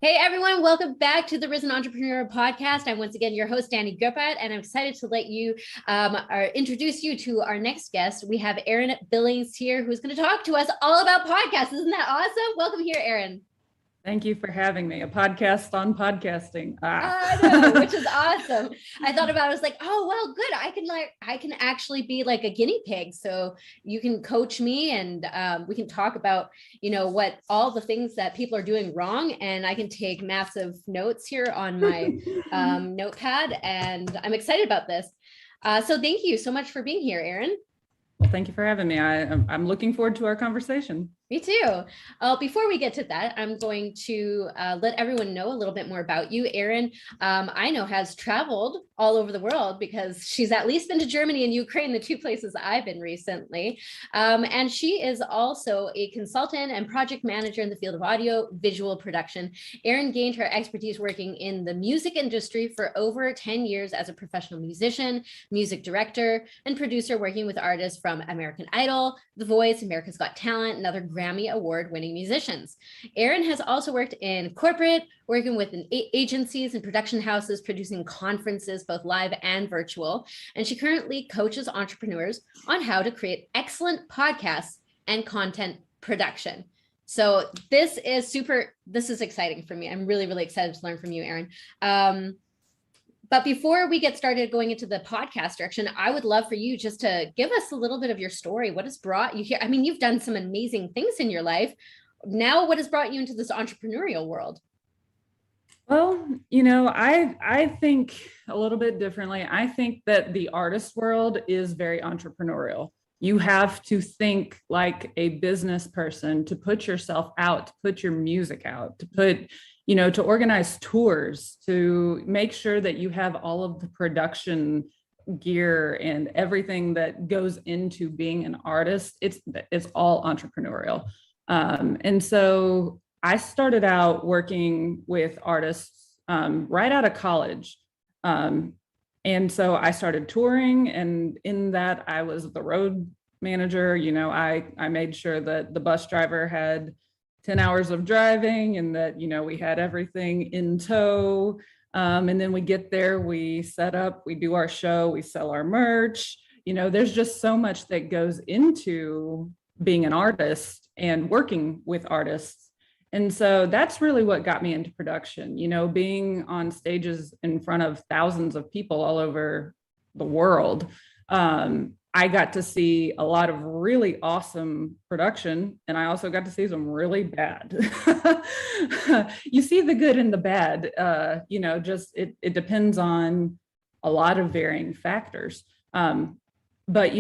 Hey everyone, welcome back to the Risen Entrepreneur Podcast. I'm once again your host, Danny Griffith, and I'm excited to let you introduce you to our next guest. We have Erin Billings here, who's going to talk to us all about podcasts. Isn't that awesome? Welcome here, Erin. Thank you for having me. A podcast on podcasting. I know, which is awesome. I thought about it, I was like, oh, well, good. I can actually be like a guinea pig. So you can coach me and we can talk about, what all the things that people are doing wrong. And I can take massive notes here on my notepad. And I'm excited about this. So thank you so much for being here, Erin. Well, thank you for having me. I'm looking forward to our conversation. Me too. Before we get to that, I'm going to let everyone know a little bit more about you. Erin, I know, has traveled all over the world because she's at least been to Germany and Ukraine, the two places I've been recently. And she is also a consultant and project manager in the field of audio visual production. Erin gained her expertise working in the music industry for over 10 years as a professional musician, music director, and producer, working with artists from American Idol, The Voice, America's Got Talent, and other Grammy Award-winning musicians. Erin has also worked in corporate, working with agencies and production houses, producing conferences, both live and virtual. And she currently coaches entrepreneurs on how to create excellent podcasts and content production. So this is exciting for me. I'm really, really excited to learn from you, Erin. But before we get started going into the podcast direction, I would love for you just to give us a little bit of your story. What has brought you here? I mean, you've done some amazing things in your life. Now, what has brought you into this entrepreneurial world? Well, I think a little bit differently. I think that the artist world is very entrepreneurial. You have to think like a business person to put yourself out, to put your music out, to organize tours, to make sure that you have all of the production gear and everything that goes into being an artist. It's all entrepreneurial. And so I started out working with artists right out of college. And so I started touring, and in that I was the road manager. I made sure that the bus driver had 10 hours of driving and that, we had everything in tow. And then we get there, we set up, we do our show, we sell our merch. There's just so much that goes into being an artist and working with artists. And so that's really what got me into production, being on stages in front of thousands of people all over the world. I got to see a lot of really awesome production, and I also got to see some really bad. You see the good and the bad, it depends on a lot of varying factors. But,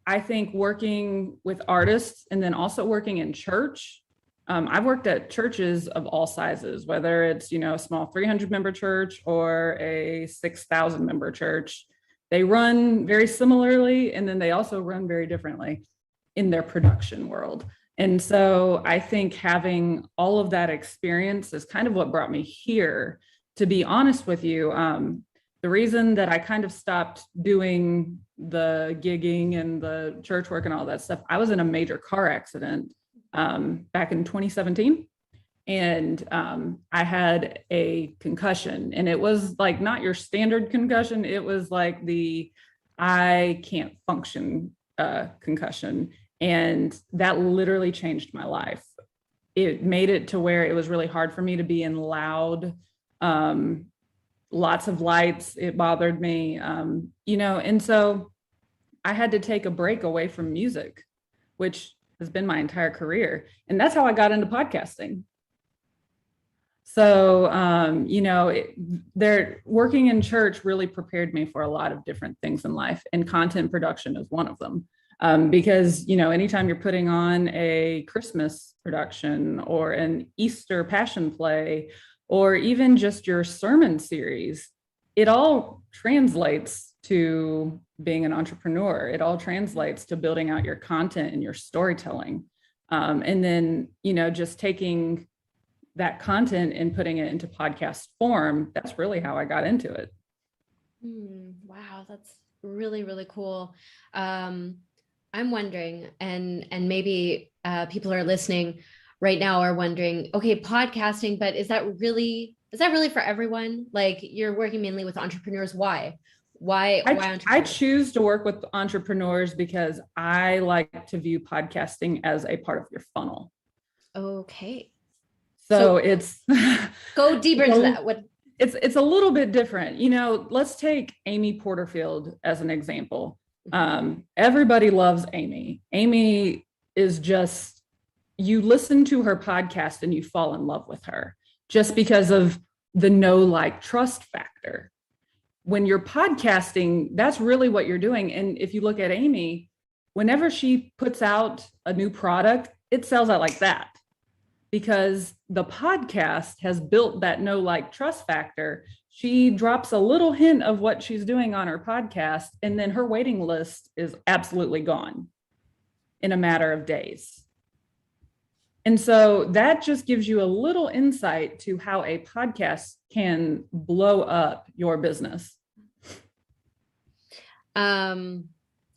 I think working with artists and then also working in church, I've worked at churches of all sizes, whether it's, a small 300 member church or a 6,000 member church. They run very similarly, and then they also run very differently in their production world. And so I think having all of that experience is kind of what brought me here. To be honest with you, the reason that I kind of stopped doing the gigging and the church work and all that stuff, I was in a major car accident back in 2017. And I had a concussion, and it was like not your standard concussion. It was like I can't function concussion. And that literally changed my life. It made it to where it was really hard for me to be in loud, lots of lights. It bothered me, and so I had to take a break away from music, which has been my entire career. And that's how I got into podcasting. So, they're working in church really prepared me for a lot of different things in life, and content production is one of them. Because, anytime you're putting on a Christmas production or an Easter passion play, or even just your sermon series, it all translates to being an entrepreneur. It all translates to building out your content and your storytelling. And then, just taking that content and putting it into podcast form. That's really how I got into it. Wow, that's really, really cool. I'm wondering, and maybe people are listening, right now are wondering, okay, podcasting, but is that really for everyone? Like you're working mainly with entrepreneurs. Why I entrepreneurs? choose to work with entrepreneurs because I like to view podcasting as a part of your funnel. Okay. So So it's go deeper into that. What? it's a little bit different. You know, let's take Amy Porterfield as an example. Everybody loves Amy. Amy is just, you listen to her podcast and you fall in love with her just because of the know, like, trust factor. When you're podcasting, that's really what you're doing. And if you look at Amy, whenever she puts out a new product, it sells out like that because the podcast has built that know, like, trust factor. She drops a little hint of what she's doing on her podcast, and then her waiting list is absolutely gone in a matter of days. And so that just gives you a little insight to how a podcast can blow up your business.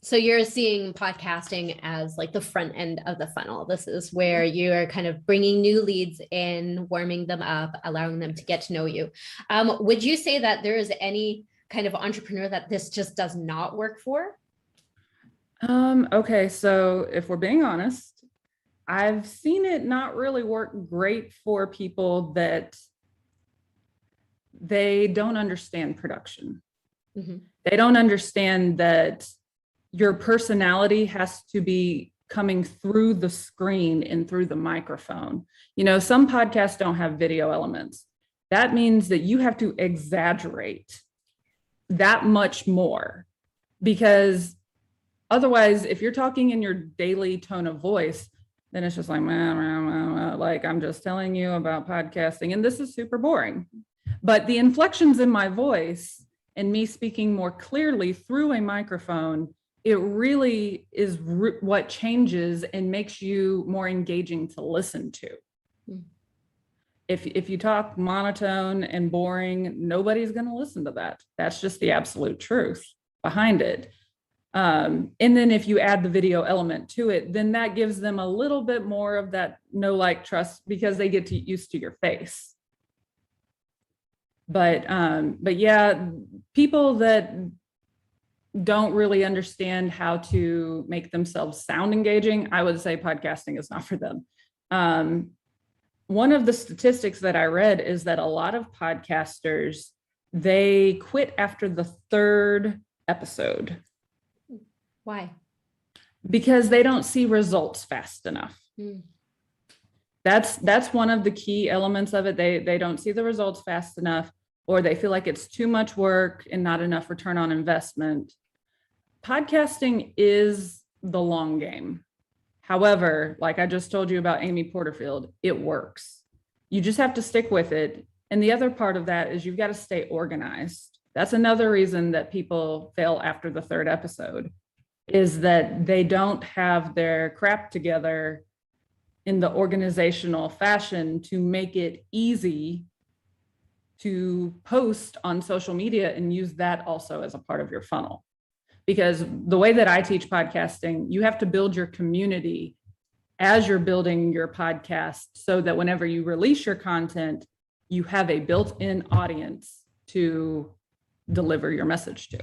So you're seeing podcasting as like the front end of the funnel. This is where you're kind of bringing new leads in, warming them up, allowing them to get to know you. Would you say that there is any kind of entrepreneur that this just does not work for? Okay, so if we're being honest, I've seen it not really work great for people that they don't understand production. They don't understand that your personality has to be coming through the screen and through the microphone. You know, some podcasts don't have video elements. That means that you have to exaggerate that much more, because otherwise, if you're talking in your daily tone of voice, then it's just like, like I'm just telling you about podcasting, and this is super boring. But the inflections in my voice and me speaking more clearly through a microphone, it really is what changes and makes you more engaging to listen to. If you talk monotone and boring, nobody's going to listen to that. That's just the absolute truth behind it. And then if you add the video element to it, then that gives them a little bit more of that know, like, trust, because they get used to your face. But yeah, people that don't really understand how to make themselves sound engaging, I would say podcasting is not for them. One of the statistics that I read is that a lot of podcasters, they quit after the third episode. Why? Because they don't see results fast enough. That's one of the key elements of it. They don't see the results fast enough, or they feel like it's too much work and not enough return on investment. Podcasting is the long game. However, like I just told you about Amy Porterfield, it works. You just have to stick with it. And the other part of that is you've got to stay organized. That's another reason that people fail after the third episode, is that they don't have their crap together in the organizational fashion to make it easy to post on social media and use that also as a part of your funnel. Because the way that I teach podcasting, you have to build your community as you're building your podcast, so that whenever you release your content, you have a built-in audience to deliver your message to.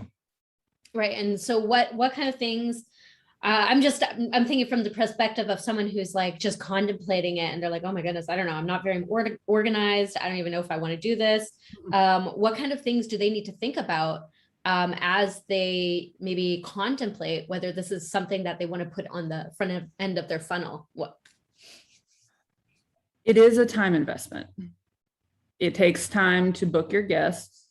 Right. And so what kind of things, I'm thinking from the perspective of someone who's like just contemplating it and they're like, oh my goodness, I don't know, I'm not very organized. I don't even know if I want to do this. What kind of things do they need to think about as they maybe contemplate whether this is something that they want to put on the front end of their funnel? What? It is a time investment. It takes time to book your guests.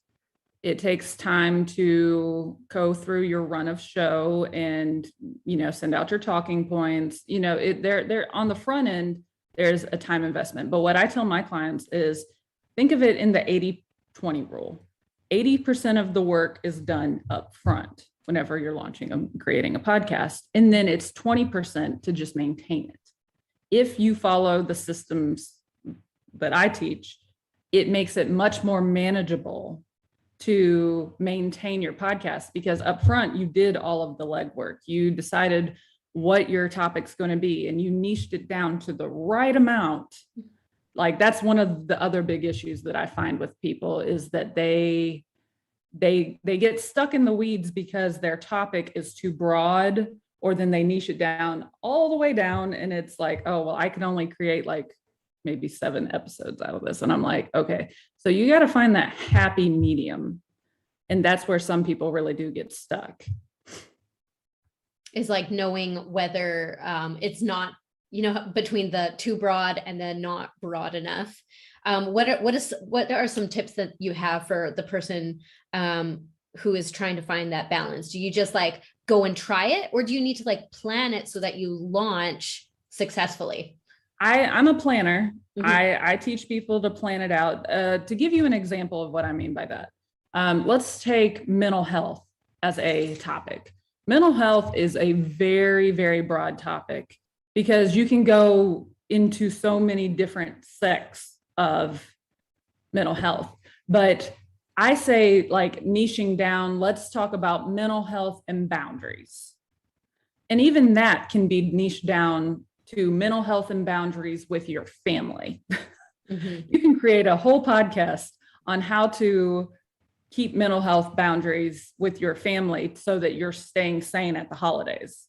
It takes time to go through your run of show and, you know, send out your talking points. You know, they're on the front end, there's a time investment. But what I tell my clients is, think of it in the 80-20 rule. 80% of the work is done up front whenever you're launching and creating a podcast. And then it's 20% to just maintain it. If you follow the systems that I teach, it makes it much more manageable to maintain your podcast, because up front you did all of the legwork. You decided what your topic's going to be and you niched it down to the right amount, like that's one of the other big issues that I find with people is that they get stuck in the weeds because their topic is too broad, or then they niche it down all the way down. And it's like, oh, well, I can only create like maybe 7 episodes out of this. And I'm like, okay, so you got to find that happy medium. And that's where some people really do get stuck. Is like knowing whether it's not, between the too broad and then not broad enough. What are some tips that you have for the person who is trying to find that balance? Do you just like go and try it, or do you need to like plan it so that you launch successfully? I'm a planner. I teach people to plan it out. To give you an example of what I mean by that, let's take mental health as a topic. Mental health is a very, very broad topic because you can go into so many different sects of mental health. But I say like niching down, let's talk about mental health and boundaries. And even that can be niched down to mental health and boundaries with your family. You can create a whole podcast on how to keep mental health boundaries with your family so that you're staying sane at the holidays.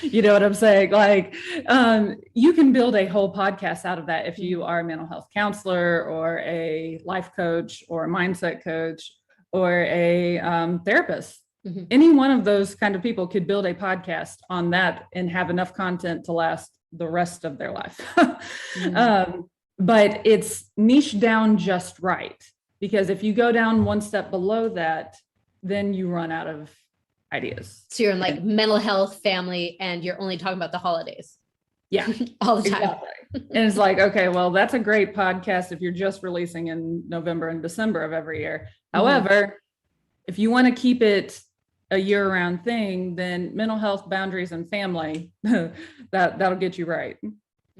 You know what I'm saying? Like, you can build a whole podcast out of that if you are a mental health counselor or a life coach or a mindset coach or a therapist. Any one of those kind of people could build a podcast on that and have enough content to last the rest of their life. But it's niche down just right. Because if you go down one step below that, then you run out of ideas. So you're in like mental health, family, and you're only talking about the holidays. Yeah, all the time. Exactly. And it's like, okay, well, that's a great podcast if you're just releasing in November and December of every year. However, if you want to keep it a year-round thing, then mental health, boundaries, and family, that'll get you right.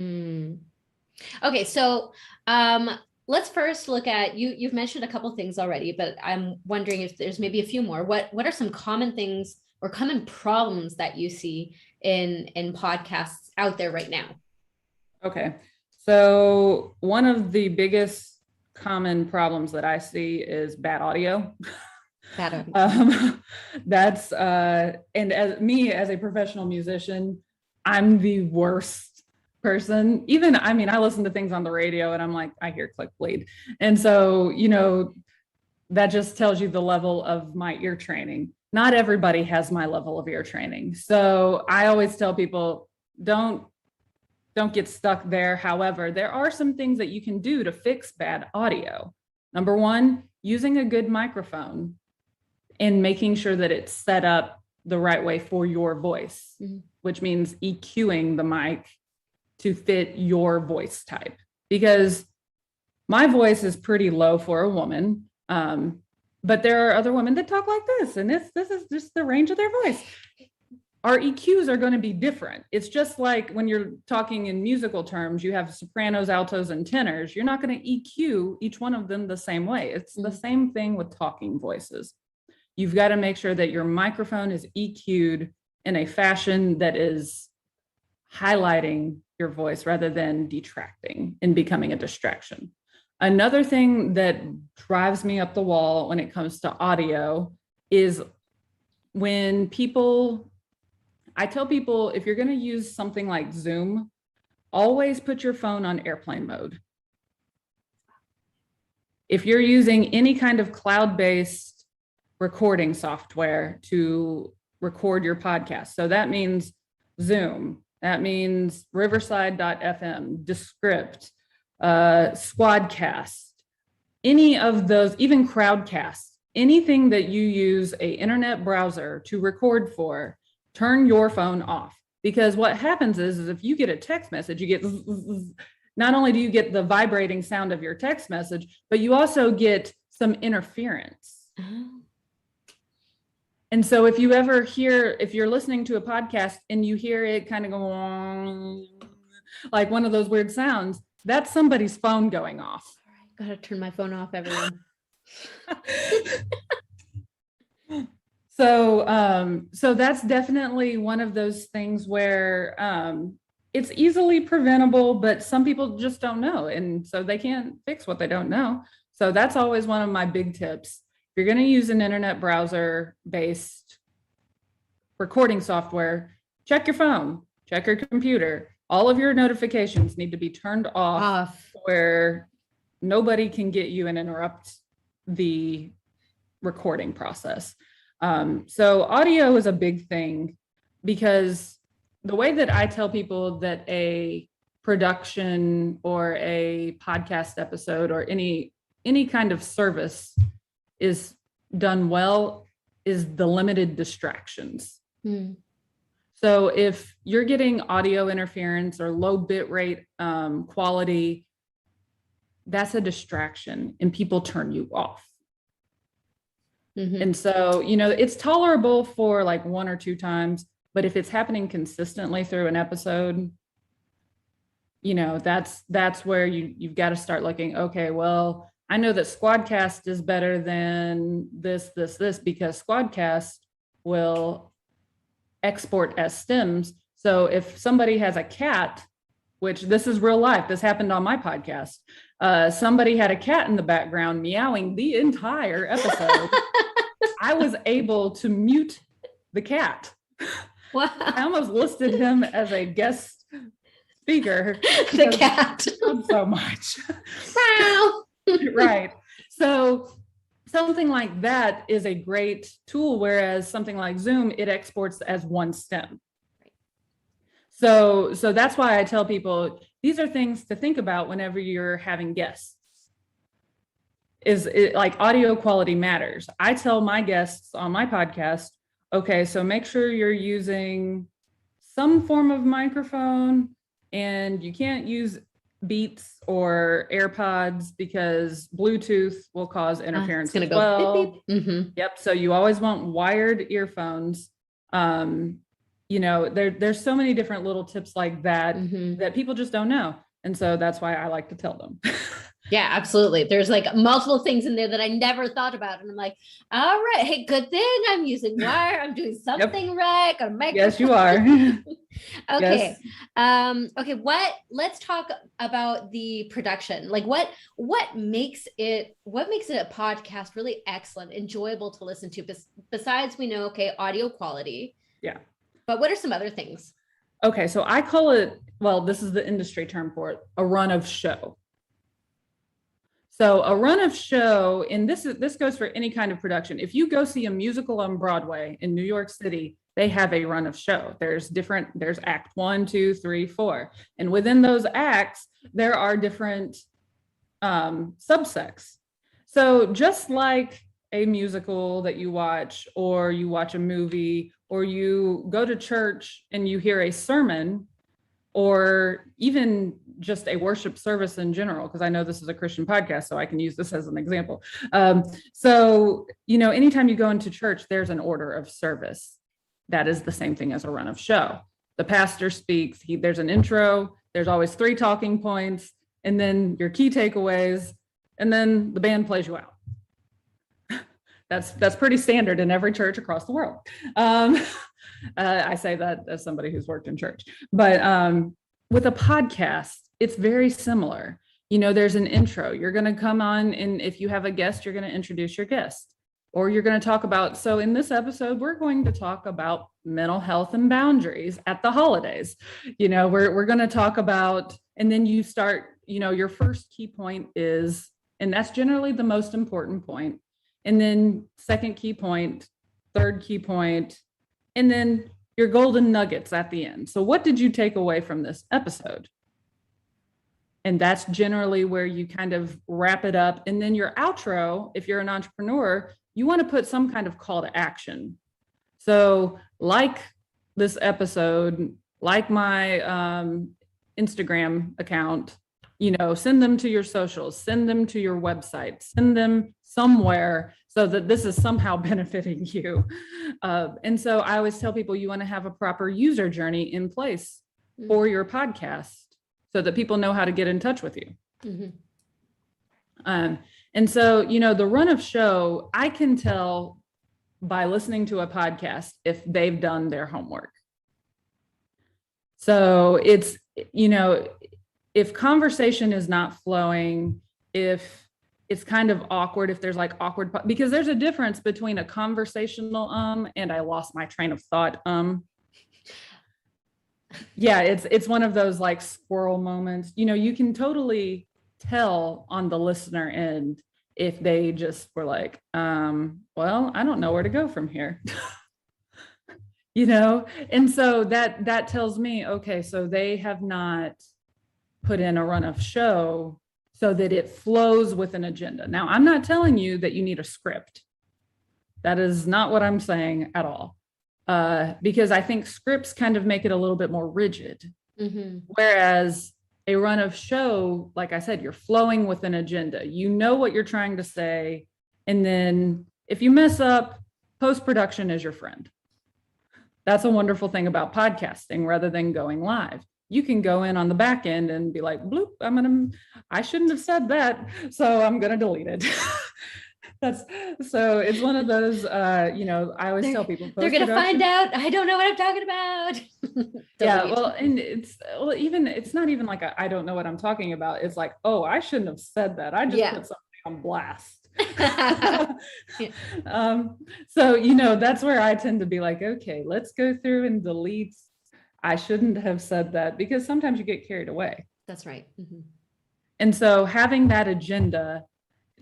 Okay, so let's first look at you've mentioned a couple things already, but I'm wondering if there's maybe a few more. What are some common things or common problems that you see in podcasts out there right now? Okay. So one of the biggest common problems that I see is bad audio. Bad audio. That's and as a professional musician, I'm the worst person. Even, I mean, I listen to things on the radio and I'm like, I hear click bleed. And so, that just tells you the level of my ear training. Not everybody has my level of ear training. So I always tell people, don't get stuck there. However, there are some things that you can do to fix bad audio. Number one, using a good microphone and making sure that it's set up the right way for your voice, which means EQing the mic to fit your voice type, because my voice is pretty low for a woman. But there are other women that talk like this, and this is just the range of their voice. Our EQs are going to be different. It's just like when you're talking in musical terms, you have sopranos, altos, and tenors. You're not going to EQ each one of them the same way. It's the same thing with talking voices. You've got to make sure that your microphone is EQ'd in a fashion that is highlighting your voice rather than detracting and becoming a distraction. Another thing that drives me up the wall when it comes to audio is when I tell people, if you're going to use something like Zoom, always put your phone on airplane mode. If you're using any kind of cloud-based recording software to record your podcast, so that means Zoom, that means Riverside.fm, Descript, Squadcast, any of those, even Crowdcast, anything that you use an internet browser to record for, turn your phone off. Because what happens is if you get a text message, you get, not only do you get the vibrating sound of your text message, but you also get some interference. And so if you're listening to a podcast and you hear it kind of go like one of those weird sounds, that's somebody's phone going off. Gotta turn my phone off, everyone. So that's definitely one of those things where it's easily preventable, but some people just don't know. And so they can't fix what they don't know. So that's always one of my big tips. If you're going to use an internet browser based recording software, check your phone, check your computer. All of your notifications need to be turned off where nobody can get you and interrupt the recording process. So audio is a big thing because the way that I tell people that a production or a podcast episode or any kind of service is done well is the limited distractions. So if you're getting audio interference or low bit rate quality, that's a distraction and people turn you off. And so, it's tolerable for like 1 or 2 times, but if it's happening consistently through an episode, that's where you've got to start looking, okay, well, I know that Squadcast is better than this, because Squadcast will export as stems. So if somebody has a cat, which this is real life, this happened on my podcast. Somebody had a cat in the background meowing the entire episode. I was able to mute the cat. Wow. I almost listed him as a guest speaker. The cat. So much. Wow. Right. So something like that is a great tool, whereas something like Zoom, it exports as one stem. So that's why I tell people these are things to think about whenever you're having guests. Like audio quality matters. I tell my guests on my podcast, okay, so make sure you're using some form of microphone and you can't use Beats or AirPods because Bluetooth will cause interference as well. Beep, beep. Mm-hmm. Yep. So you always want wired earphones. There's so many different little tips like that that people just don't know. And so that's why I like to tell them. Yeah, absolutely. There's like multiple things in there that I never thought about. And I'm like, all right, hey, good thing I'm using wire. I'm doing something right. Got a microphone. Yes, you are. Okay. Yes. Okay. Let's talk about the production. Like what makes it a podcast really excellent, enjoyable to listen to? Besides, we know, okay, audio quality. Yeah. But what are some other things? Okay. So I call it, well, this is the industry term for it, a run of show. So a run of show, and this goes for any kind of production. If you go see a musical on Broadway in New York City, they have a run of show. There's act 1, 2, 3, 4. And within those acts, there are different subsects. So just like a musical that you watch, or you watch a movie, or you go to church and you hear a sermon, or even just a worship service in general, because I know this is a Christian podcast, so I can use this as an example. Anytime you go into church, there's an order of service. That is the same thing as a run of show. The pastor speaks, there's an intro, there's always 3 talking points, and then your key takeaways, and then the band plays you out. That's pretty standard in every church across the world. I say that as somebody who's worked in church, but with a podcast, it's very similar. There's an intro. You're going to come on, and if you have a guest, you're going to introduce your guest, or you're going to talk about, so in this episode, we're going to talk about mental health and boundaries at the holidays. We're going to talk about, and then you start, your first key point is, and that's generally the most important point. And then second key point, third key point, and then your golden nuggets at the end. So what did you take away from this episode? And that's generally where you kind of wrap it up. And then your outro, if you're an entrepreneur, you want to put some kind of call to action. So like this episode, like my Instagram account, send them to your socials, send them to your website, send them somewhere so that this is somehow benefiting you. And so I always tell people you want to have a proper user journey in place for your podcast so that people know how to get in touch with you. And so, the run of show, I can tell by listening to a podcast if they've done their homework. So it's, if conversation is not flowing, if it's kind of awkward, if there's like awkward, because there's a difference between a conversational and I lost my train of thought yeah, it's one of those like squirrel moments. You can totally tell on the listener end if they just were like, well, I don't know where to go from here. And so that tells me, okay, so they have not put in a run of show so that it flows with an agenda. Now, I'm not telling you that you need a script. That is not what I'm saying at all. Because I think scripts kind of make it a little bit more rigid. Mm-hmm. Whereas a run of show, like I said, you're flowing with an agenda. You know what you're trying to say. And then if you mess up, post-production is your friend. That's a wonderful thing about podcasting rather than going live. You can go in on the back end and be like, bloop, I shouldn't have said that. So I'm going to delete it. So it's one of those, I always tell people they're going to find out. I don't know what I'm talking about. Yeah. Well, and it's not even like I don't know what I'm talking about. It's like, oh, I shouldn't have said that. I just put something on blast. So, that's where I tend to be like, okay, let's go through and delete. I shouldn't have said that, because sometimes you get carried away. That's right. Mm-hmm. And so having that agenda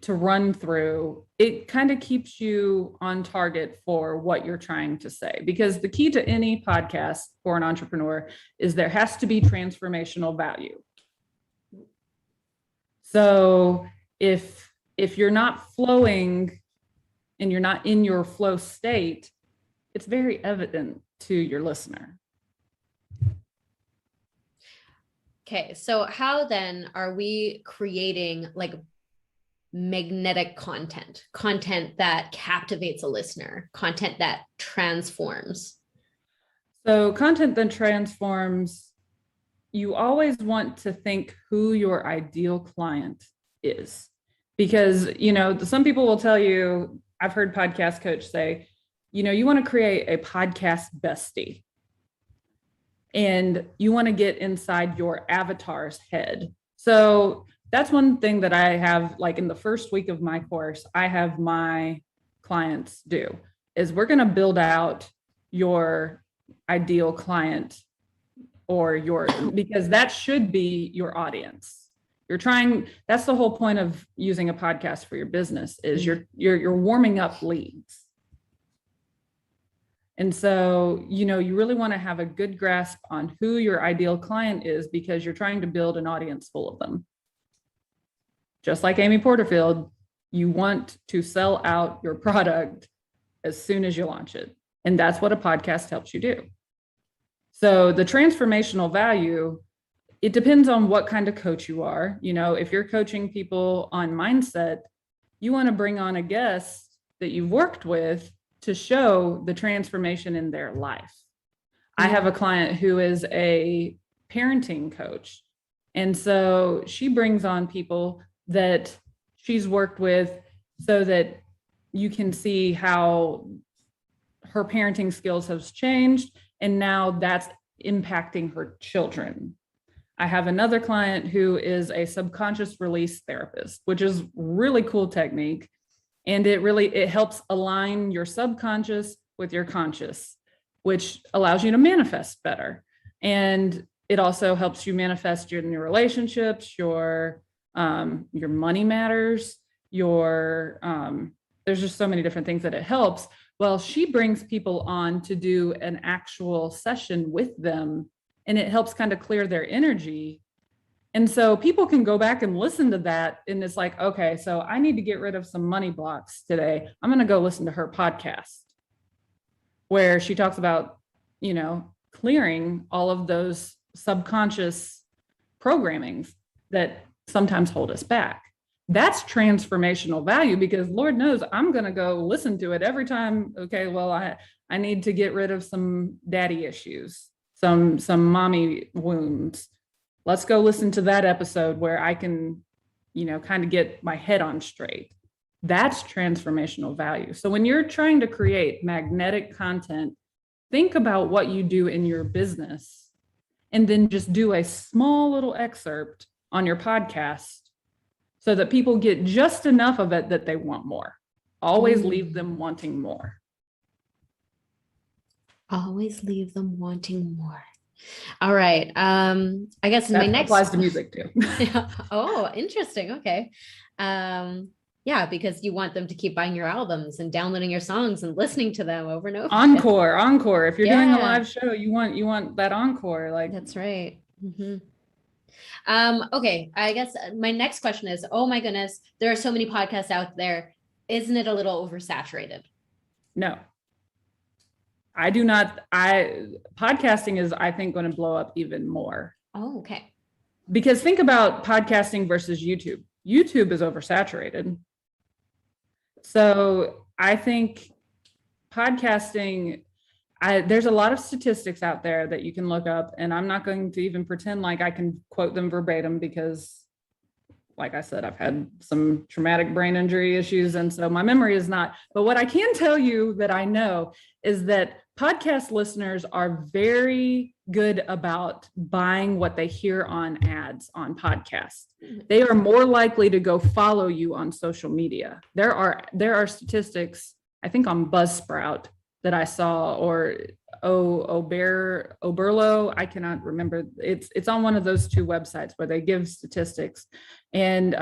to run through, it kind of keeps you on target for what you're trying to say, because the key to any podcast for an entrepreneur is there has to be transformational value. So if you're not flowing and you're not in your flow state, it's very evident to your listener. Okay, so how then are we creating like magnetic content that captivates a listener, content that transforms? So content that transforms, you always want to think who your ideal client is. Because, some people will tell you, I've heard podcast coach say, you want to create a podcast bestie. And you want to get inside your avatar's head. So that's one thing that I have, like in the first week of my course, I have my clients do, is we're going to build out your ideal client because that should be your audience. That's the whole point of using a podcast for your business, is you're warming up leads. And so, you really want to have a good grasp on who your ideal client is, because you're trying to build an audience full of them. Just like Amy Porterfield, you want to sell out your product as soon as you launch it. And that's what a podcast helps you do. So the transformational value, it depends on what kind of coach you are. If you're coaching people on mindset, you want to bring on a guest that you've worked with to show the transformation in their life. I have a client who is a parenting coach. And so she brings on people that she's worked with so that you can see how her parenting skills have changed. And now that's impacting her children. I have another client who is a subconscious release therapist, which is really cool technique. And it helps align your subconscious with your conscious, which allows you to manifest better. And it also helps you manifest in your relationships, your money matters, there's just so many different things that it helps. Well, she brings people on to do an actual session with them, and it helps kind of clear their energy. And so people can go back and listen to that. And it's like, okay, so I need to get rid of some money blocks today. I'm going to go listen to her podcast where she talks about, clearing all of those subconscious programmings that sometimes hold us back. That's transformational value, because Lord knows I'm going to go listen to it every time. Okay, well, I need to get rid of some daddy issues, some mommy wounds. Let's go listen to that episode where I can, kind of get my head on straight. That's transformational value. So when you're trying to create magnetic content, think about what you do in your business and then just do a small little excerpt on your podcast so that people get just enough of it that they want more. Always leave them wanting more. Always leave them wanting more. All right. I guess that my next applies to music too. Oh, interesting. Okay. Yeah, because you want them to keep buying your albums and downloading your songs and listening to them over and over. Encore. If you're doing a live show, you want that encore. Like that's right. Okay. I guess my next question is, oh my goodness, there are so many podcasts out there. Isn't it a little oversaturated? No. I do not. Podcasting is, I think, going to blow up even more. Oh, okay. Because think about podcasting versus YouTube. YouTube is oversaturated. So I think podcasting, there's a lot of statistics out there that you can look up, and I'm not going to even pretend like I can quote them verbatim because, like I said, I've had some traumatic brain injury issues. And so my memory is not, but what I can tell you that I know is that podcast listeners are very good about buying what they hear on ads on podcasts. They are more likely to go follow you on social media. There are statistics, I think on Buzzsprout that I saw, or Oberlo, I cannot remember. It's on one of those two websites where they give statistics, and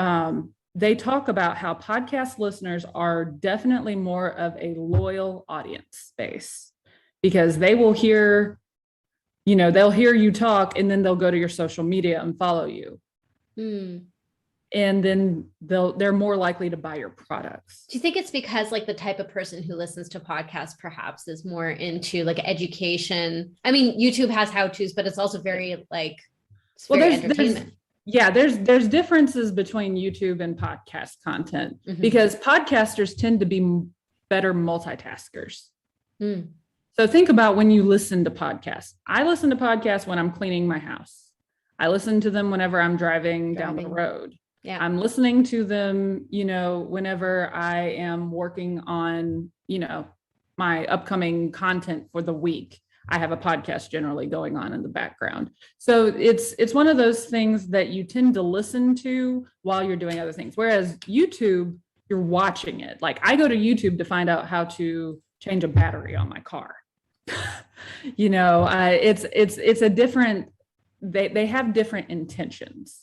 they talk about how podcast listeners are definitely more of a loyal audience base, because they will hear, they'll hear you talk and then they'll go to your social media and follow you. And then they're more likely to buy your products. Do you think it's because like the type of person who listens to podcasts perhaps is more into like education? I mean, YouTube has how-tos, but it's also very like, very entertainment. There's differences between YouTube and podcast content, because podcasters tend to be better multitaskers. So think about when you listen to podcasts. I listen to podcasts when I'm cleaning my house. I listen to them whenever I'm driving down the road. Yeah. I'm listening to them, whenever I am working on, my upcoming content for the week. I have a podcast generally going on in the background. So it's one of those things that you tend to listen to while you're doing other things. Whereas YouTube, you're watching it. Like I go to YouTube to find out how to change a battery on my car. It's a different, they have different intentions.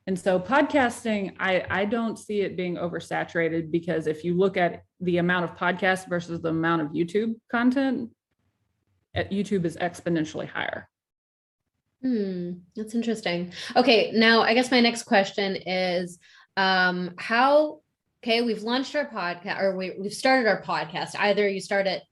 And so podcasting, I don't see it being oversaturated, because if you look at the amount of podcasts versus the amount of YouTube content, YouTube is exponentially higher. That's interesting. Okay, now I guess my next question is, we've launched our podcast, or we've started our podcast. Either you start it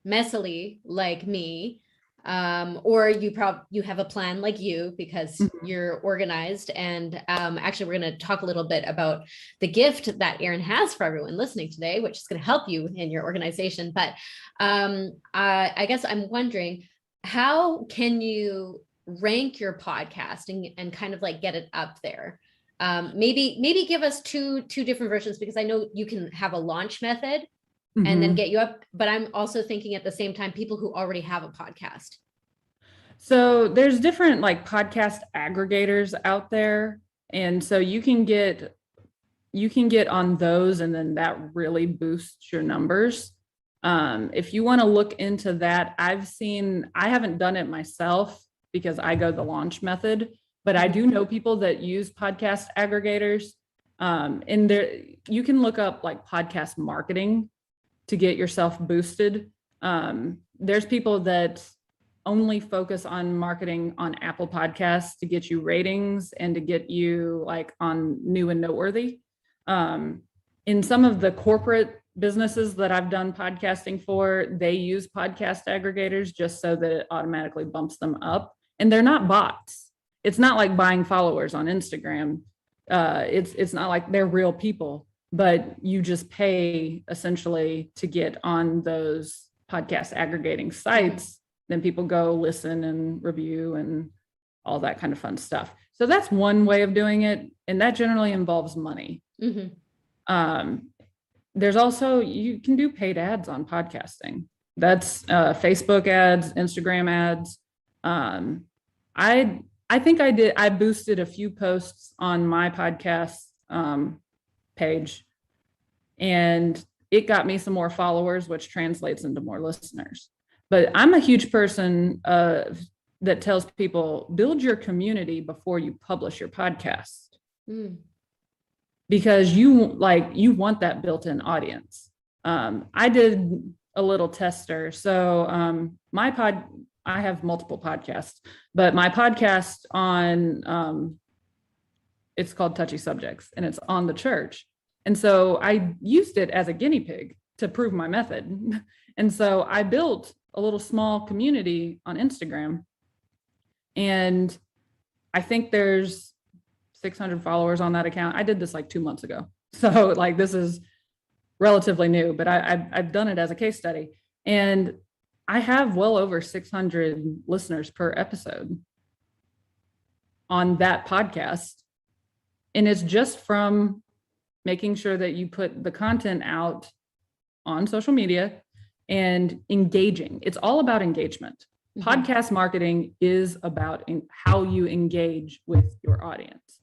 messily like me, or you have a plan like you, because you're organized. And actually, we're going to talk a little bit about the gift that Erin has for everyone listening today, which is going to help you in your organization. But I guess I'm wondering, how can you rank your podcast and kind of like get it up there? Maybe give us two different versions, because I know you can have a launch method and then get you up. But I'm also thinking at the same time, people who already have a podcast. So there's different like podcast aggregators out there. And so you can get on those, and then that really boosts your numbers. If you want to look into that, I haven't done it myself because I go the launch method, but I do know people that use podcast aggregators. And you can look up like podcast marketing to get yourself boosted. There's people that only focus on marketing on Apple Podcasts to get you ratings and to get you like on new and noteworthy. In some of the corporate businesses that I've done podcasting for, they use podcast aggregators just so that it automatically bumps them up. And they're not bots. It's not like buying followers on Instagram. It's not like they're real people, but you just pay essentially to get on those podcast aggregating sites. Then people go listen and review and all that kind of fun stuff. So that's one way of doing it. And that generally involves money. There's also, you can do paid ads on podcasting. That's Facebook ads, Instagram ads. I think I boosted a few posts on my podcast page, and it got me some more followers, which translates into more listeners. But I'm a huge person that tells people, build your community before you publish your podcast. Because you want that built-in audience. I did a little tester. So I have multiple podcasts, but my podcast on, it's called Touchy Subjects, and it's on the church. And so I used it as a guinea pig to prove my method. And so I built a little small community on Instagram, and I think there's 600 followers on that account. I did this like 2 months ago. So like, this is relatively new, but I've done it as a case study, and I have well over 600 listeners per episode on that podcast. And it's just from making sure that you put the content out on social media and engaging. It's all about engagement. Podcast marketing is about how you engage with your audience.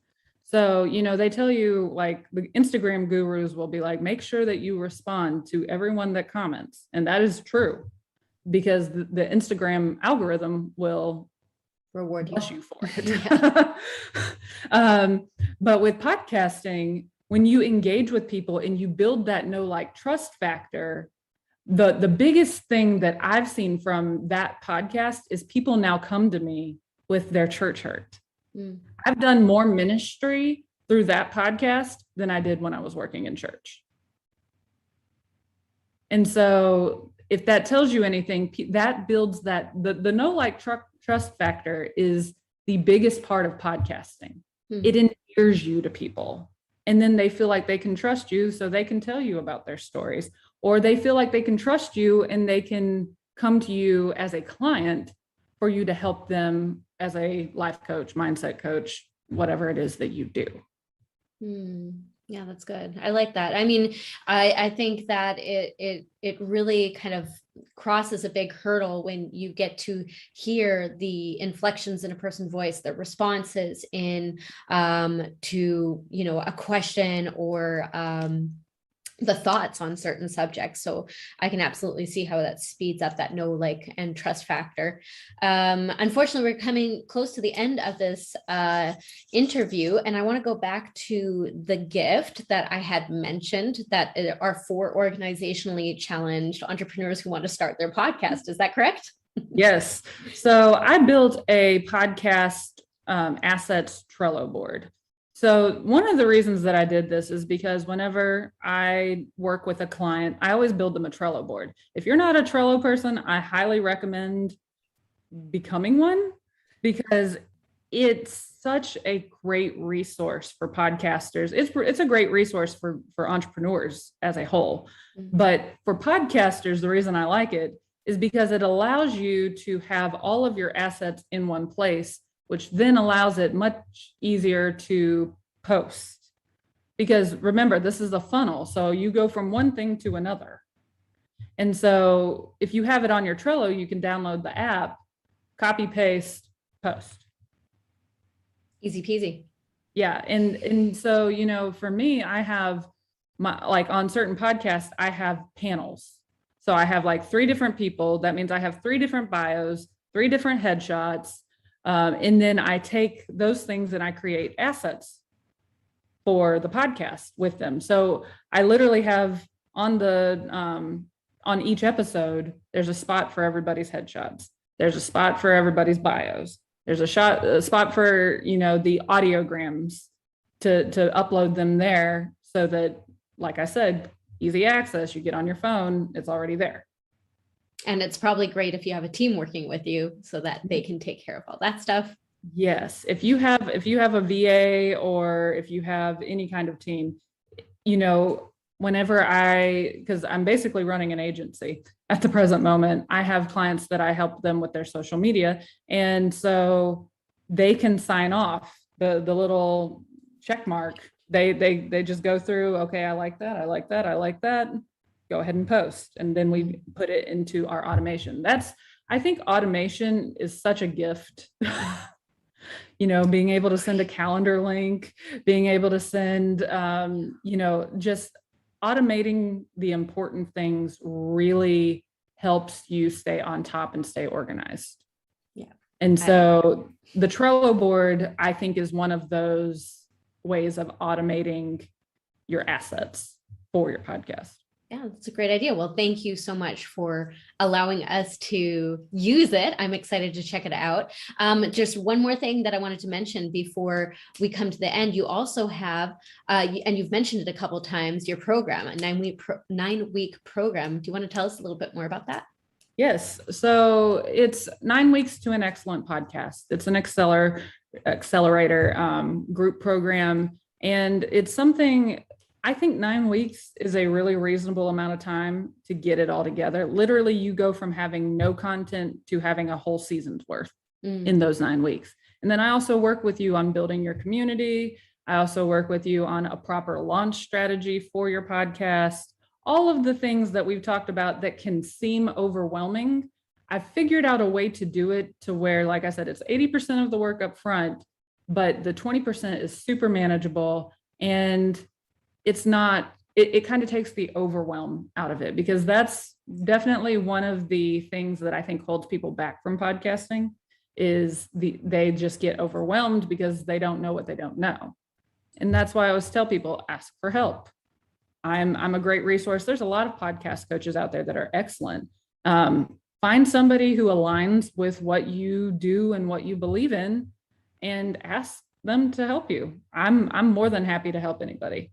So, they tell you, like, the Instagram gurus will be like, make sure that you respond to everyone that comments. And that is true, because the Instagram algorithm will reward you for it. But with podcasting, when you engage with people and you build that know, like, trust factor, the biggest thing that I've seen from that podcast is people now come to me with their church hurt. I've done more ministry through that podcast than I did when I was working in church. And so if that tells you anything, that builds that, the know, like, trust factor is the biggest part of podcasting. It endears you to people. And then they feel like they can trust you, so they can tell you about their stories, or they feel like they can trust you and they can come to you as a client for you to help them as a life coach, mindset coach, whatever it is that you do. Yeah, that's good. I like that. I mean, I think that it really kind of crosses a big hurdle when you get to hear the inflections in a person's voice, the responses in to, a question, or the thoughts on certain subjects. So I can absolutely see how that speeds up that know, like, and trust factor. Unfortunately, we're coming close to the end of this interview, and I want to go back to the gift that I had mentioned, that are for organizationally challenged entrepreneurs who want to start their podcast. Is that correct? Yes. So I built a podcast assets Trello board. So one of the reasons that I did this is because whenever I work with a client, I always build them a Trello board. If you're not a Trello person, I highly recommend becoming one, because it's such a great resource for podcasters. It's a great resource for entrepreneurs as a whole. But for podcasters, the reason I like it is because it allows you to have all of your assets in one place, which then allows it much easier to post. Because remember, this is a funnel. So you go from one thing to another. And so if you have it on your Trello, you can download the app, copy, paste, post. Easy peasy. Yeah. And so, for me, I have on certain podcasts, I have panels. So I have like 3 different people. That means I have 3 different bios, 3 different headshots. And then I take those things and I create assets for the podcast with them. So I literally have on each episode, there's a spot for everybody's headshots. There's a spot for everybody's bios. There's a spot for, the audiograms to upload them there, so that, like I said, easy access. You get on your phone, it's already there. And it's probably great if you have a team working with you, so that they can take care of all that stuff. Yes. If you have a VA, or if you have any kind of team, because I'm basically running an agency at the present moment, I have clients that I help them with their social media. And so they can sign off the little check mark They just go through, okay, I like that, I like that, I like that. Go ahead and post. And then we put it into our automation. I think automation is such a gift. Being able to send a calendar link, being able to send, just automating the important things really helps you stay on top and stay organized. Yeah. And so the Trello board, I think, is one of those ways of automating your assets for your podcast. Yeah, that's a great idea. Well, thank you so much for allowing us to use it. I'm excited to check it out. Just one more thing that I wanted to mention before we come to the end. You also have, and you've mentioned it a couple of times, your program, a 9-week program. Do you want to tell us a little bit more about that? Yes. So it's 9 weeks to an excellent podcast. It's an accelerator group program. And it's something, I think 9 weeks is a really reasonable amount of time to get it all together. Literally, you go from having no content to having a whole season's worth in those 9 weeks. And then I also work with you on building your community. I also work with you on a proper launch strategy for your podcast. All of the things that we've talked about that can seem overwhelming, I figured out a way to do it to where, like I said, it's 80% of the work up front, but the 20% is super manageable. And it's not, it kind of takes the overwhelm out of it, because that's definitely one of the things that I think holds people back from podcasting is they just get overwhelmed because they don't know what they don't know. And that's why I always tell people, ask for help. I'm a great resource. There's a lot of podcast coaches out there that are excellent. Find somebody who aligns with what you do and what you believe in, and ask them to help you. I'm more than happy to help anybody.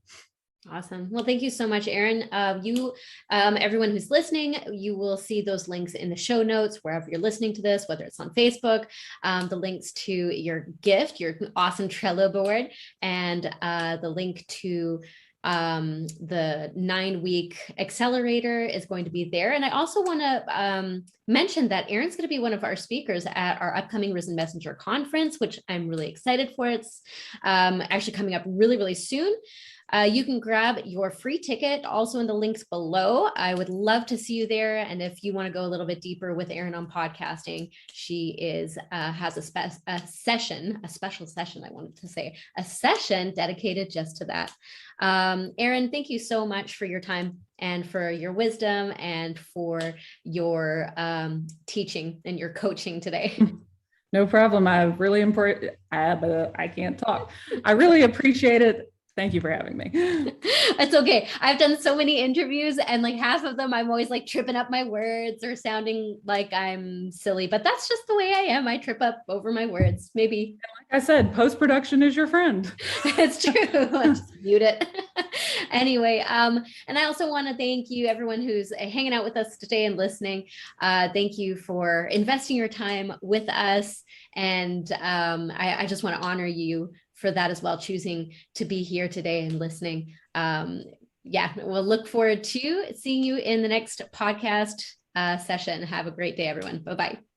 Awesome. Well, thank you so much, Erin. Everyone who's listening, you will see those links in the show notes, wherever you're listening to this, whether it's on Facebook, the links to your gift, your awesome Trello board, and the link to the 9-week accelerator is going to be there. And I also want to mention that Erin's going to be one of our speakers at our upcoming Risen Messenger conference, which I'm really excited for. It's actually coming up really, really soon. You can grab your free ticket also in the links below. I would love to see you there. And if you want to go a little bit deeper with Erin on podcasting, she has a special session, a session dedicated just to that. Erin, thank you so much for your time and for your wisdom and for your teaching and your coaching today. No problem. I can't talk. I really appreciate it. Thank you for having me. It's okay. I've done so many interviews, and like half of them, I'm always like tripping up my words or sounding like I'm silly, but that's just the way I am. I trip up over my words. Maybe. Like I said, post-production is your friend. It's true. Just mute it. Anyway, and I also want to thank you, everyone who's hanging out with us today and listening. Thank you for investing your time with us. And I just want to honor you for that as well, choosing to be here today and listening. We'll look forward to seeing you in the next podcast session. Have a great day, everyone. Bye-bye.